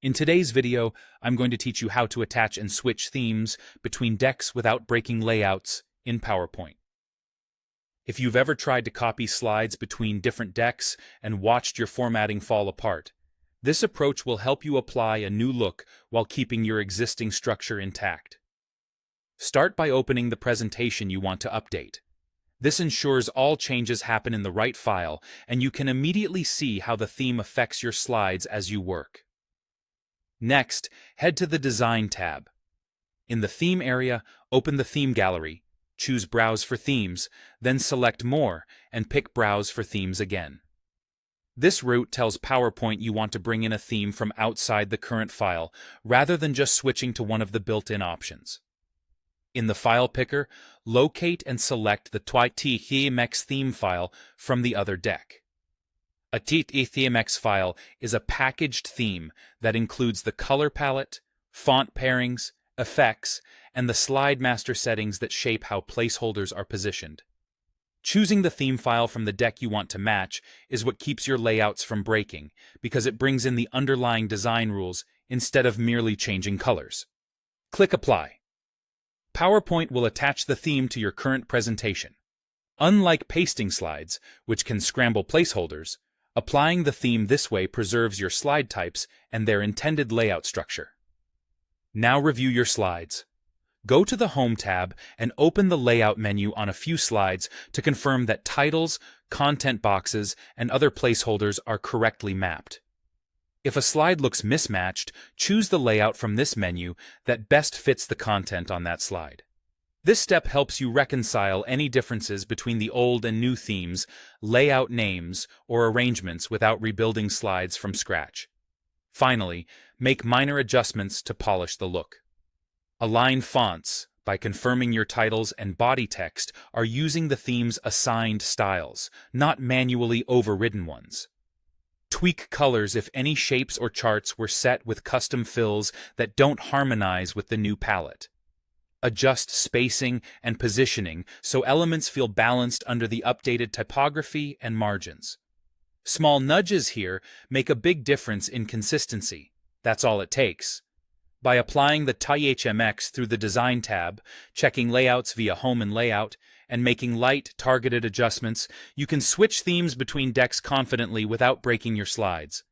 In today's video, I'm going to teach you how to attach and switch themes between decks without breaking layouts in PowerPoint. If you've ever tried to copy slides between different decks and watched your formatting fall apart, this approach will help you apply a new look while keeping your existing structure intact. Start by opening the presentation you want to update. This ensures all changes happen in the right file, and you can immediately see how the theme affects your slides as you work. Next, head to the Design tab. In the Theme area, open the Theme Gallery, choose Browse for Themes, then select More and pick Browse for Themes again. This route tells PowerPoint you want to bring in a theme from outside the current file, rather than just switching to one of the built-in options. In the File Picker, locate and select the TTHEMX theme file from the other deck. A TTHEMX file is a packaged theme that includes the color palette, font pairings, effects, and the slide master settings that shape how placeholders are positioned. Choosing the theme file from the deck you want to match is what keeps your layouts from breaking, because it brings in the underlying design rules instead of merely changing colors. Click Apply. PowerPoint will attach the theme to your current presentation. Unlike pasting slides, which can scramble placeholders, applying the theme this way preserves your slide types and their intended layout structure. Now review your slides. Go to the Home tab and open the Layout menu on a few slides to confirm that titles, content boxes, and other placeholders are correctly mapped. If a slide looks mismatched, choose the layout from this menu that best fits the content on that slide. This step helps you reconcile any differences between the old and new themes, layout names, or arrangements without rebuilding slides from scratch. Finally, make minor adjustments to polish the look. Align fonts by confirming your titles and body text are using the theme's assigned styles, not manually overridden ones. Tweak colors if any shapes or charts were set with custom fills that don't harmonize with the new palette. Adjust spacing and positioning so elements feel balanced under the updated typography and margins. Small nudges here make a big difference in consistency. That's all it takes. By applying the TTHEMX through the Design tab, checking layouts via Home and Layout, and making light, targeted adjustments, you can switch themes between decks confidently without breaking your slides.